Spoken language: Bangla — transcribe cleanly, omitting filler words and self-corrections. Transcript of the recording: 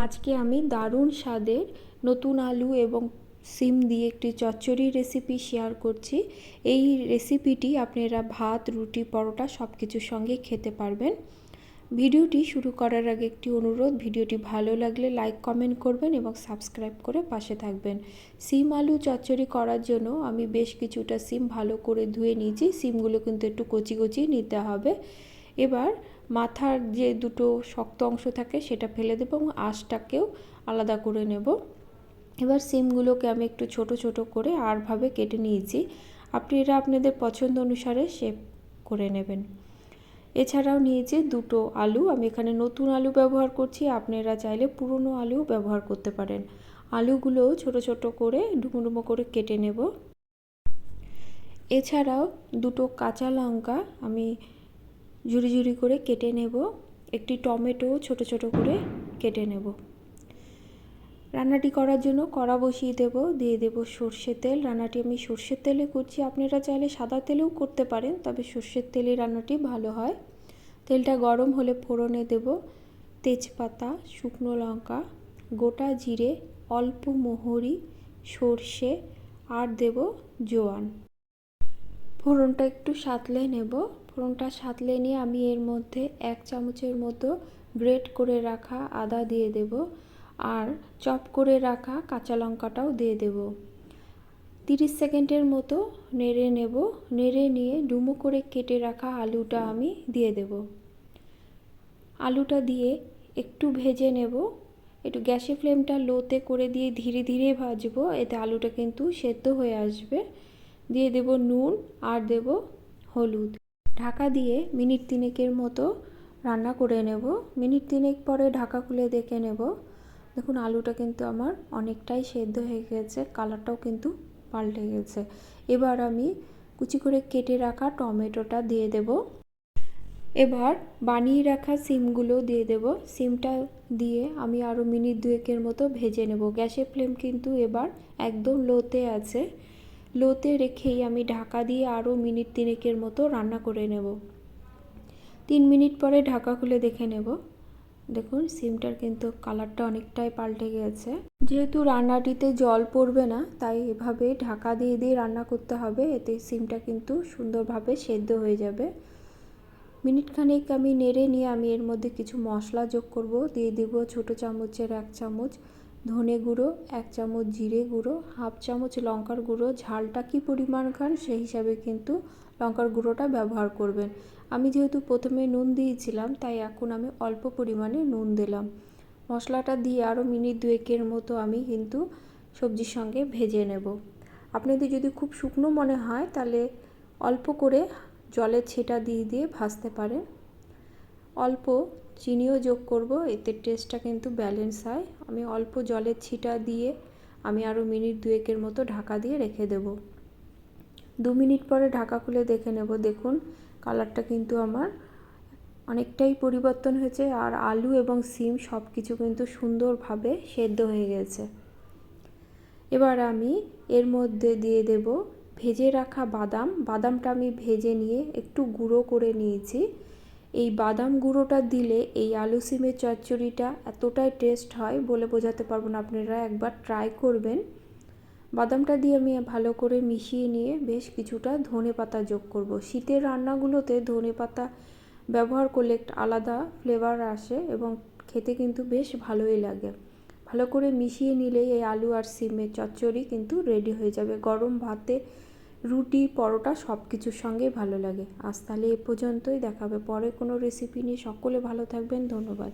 আজকে আমি দারুণ স্বাদের নতুন আলু এবং সিম দিয়ে একটি চচ্চড়ি রেসিপি শেয়ার করছি। এই রেসিপিটি আপনারা ভাত, রুটি, পরোটা সব কিছুর সঙ্গে খেতে পারবেন। ভিডিওটি শুরু করার আগে একটি অনুরোধ, ভিডিওটি ভালো লাগলে লাইক কমেন্ট করবেন এবং সাবস্ক্রাইব করে পাশে থাকবেন। সিম আলু চচ্চড়ি করার জন্য আমি বেশ কিছুটা সিম ভালো করে ধুয়ে নিয়েছি। সিমগুলো কিন্তু একটু কচি কচি নিতে হবে। এবার মাথার যে দুটো শক্ত অংশ থাকে সেটা ফেলে দেবো এবং আঁশটাকেও আলাদা করে নেব। এবার সিমগুলোকে আমি একটু ছোট ছোট করে আরভাবে কেটে নিয়েছি। আপনারা আপনাদের পছন্দ অনুসারে শেপ করে নেবেন। এছাড়াও নিয়েছি দুটো আলু, আমি এখানে নতুন আলু ব্যবহার করছি, আপনারা চাইলে পুরনো আলু ব্যবহার করতে পারেন। আলুগুলো ছোট ছোট করে ডুমো ডুমো করে কেটে নেব। এছাড়াও দুটো কাঁচা লঙ্কা আমি ঝুরি ঝুরি করে কেটে নেব। একটি টমেটো ছোট ছোট করে কেটে নেব। রান্নাটি করার জন্য কড়া বসিয়ে দেব, দিয়ে দেব সর্ষের তেল। রান্নাটি আমি সর্ষের তেলে করছি, আপনারা চাইলে সাদা তেলেও করতে পারেন, তবে সর্ষের তেলে রান্নাটি ভালো হয়। তেলটা গরম হলে ফোড়নে দেব তেজপাতা, শুকনো লঙ্কা, গোটা জিরে, অল্প মৌরি, সর্ষে আর দেব জোয়ান। ফোড়নটা একটু সাঁতলে নেব। ফোড়নটা সাঁতলে নিয়ে আমি এর মধ্যে 1 চামচের মতো গ্রেট করে রাখা আদা দিয়ে দেব আর চপ করে রাখা কাঁচা লঙ্কাটাও দিয়ে দেব। 30 সেকেন্ডের মতো নেড়ে নেব। নেড়ে নিয়ে ডুমো করে কেটে রাখা আলুটা আমি দিয়ে দেব। আলুটা দিয়ে একটু ভেজে নেব। একটু গ্যাসের ফ্লেমটা লোতে করে দিয়ে ধীরে ধীরে ভাজবো, এতে আলুটা কিন্তু সেদ্ধ হয়ে আসবে। দিয়ে দেব নুন আর দেব হলুদ। ঢাকা দিয়ে মিনিট 3 মতো রান্না করে নেব। মিনিট 3 পরে ঢাকা খুলে দেখে নেব। দেখুন আলুটা কিন্তু আমার অনেকটাই সেদ্ধ হয়ে গেছে, কালারটাও কিন্তু পাল্টে গেছে। এবার আমি কুচি করে কেটে রাখা টমেটোটা দিয়ে দেব। এবার বানিয়ে রাখা সিমগুলো দিয়ে দেব। সিমটা দিয়ে আমি আরও মিনিট 2 মতো ভেজে নেব। গ্যাসের ফ্লেম কিন্তু এবার একদম লোতে আছে। লোতে রেখেই আমি ঢাকা দিয়ে আরও মিনিট 3 মতো রান্না করে নেব। 3 মিনিট পরে ঢাকা খুলে দেখে নেব। দেখুন সিমটার কিন্তু কালারটা অনেকটাই পাল্টে গেছে। যেহেতু রান্নাটিতে জল পড়বে না, তাই এভাবে ঢাকা দিয়ে দিয়ে রান্না করতে হবে, এতে সিমটা কিন্তু সুন্দরভাবে সেদ্ধ হয়ে যাবে। মিনিট খানেক আমি নেড়ে নিয়ে আমি এর মধ্যে কিছু মশলা যোগ করব। দিয়ে দেব ছোটো চামচের 1 চামচ ধনে গুঁড়ো, 1 চামচ জিরে গুঁড়ো, হাফ চামচ লঙ্কার গুঁড়ো। ঝালটা কী পরিমাণ খান সেই হিসাবে কিন্তু লঙ্কার গুঁড়োটা ব্যবহার করবেন। আমি যেহেতু প্রথমে নুন দিয়েছিলাম, তাই এখন আমি অল্প পরিমাণে নুন দিলাম। মশলাটা দিয়ে আরও মিনিট 2 মতো আমি কিন্তু সবজির সঙ্গে ভেজে নেব। আপনাদের যদি খুব শুকনো মনে হয় তাহলে অল্প করে জলের ছিটা দিয়ে দিয়ে ভাজতে পারেন। অল্প চিনিও যোগ করব, এতে টেস্টটা কিন্তু ব্যালেন্স হয়। আমি অল্প জলের ছিটা দিয়ে আমি আরও মিনিট 2 মতো ঢাকা দিয়ে রেখে দেব। 2 মিনিট পরে ঢাকা খুলে দেখে নেব। দেখুন কালারটা কিন্তু আমার অনেকটাই পরিবর্তন হয়েছে আর আলু এবং সিম সব কিছু কিন্তু সুন্দরভাবে সেদ্ধ হয়ে গেছে। এবার আমি এর মধ্যে দিয়ে দেব ভেজে রাখা বাদাম। বাদামটা আমি ভেজে নিয়ে একটু গুঁড়ো করে নিয়েছি। এই বাদাম গুঁড়োটা দিলে এই আলু সিমের চচ্চড়িটা এতটাই টেস্ট হয় বলে বোঝাতে পারবো না, আপনারা একবার ট্রাই করবেন। বাদামটা দিয়ে আমি ভালো করে মিশিয়ে নিয়ে বেশ কিছুটা ধনেপাতা যোগ করব। শীতের রান্নাগুলোতে ধনেপাতা ব্যবহার করলে একটা আলাদা ফ্লেভার আসে এবং খেতে কিন্তু বেশ ভালোই লাগে। ভালো করে মিশিয়ে নিলেই এই আলু আর সিমের চচ্চড়ি কিন্তু রেডি হয়ে যাবে। গরম ভাতে, রুটি, পরোটা সব কিছুর সঙ্গেই ভালো লাগে। আজ তাহলে এ পর্যন্তই, দেখা হবে পরে কোনো রেসিপি নিয়ে। সকলে ভালো থাকবেন, ধন্যবাদ।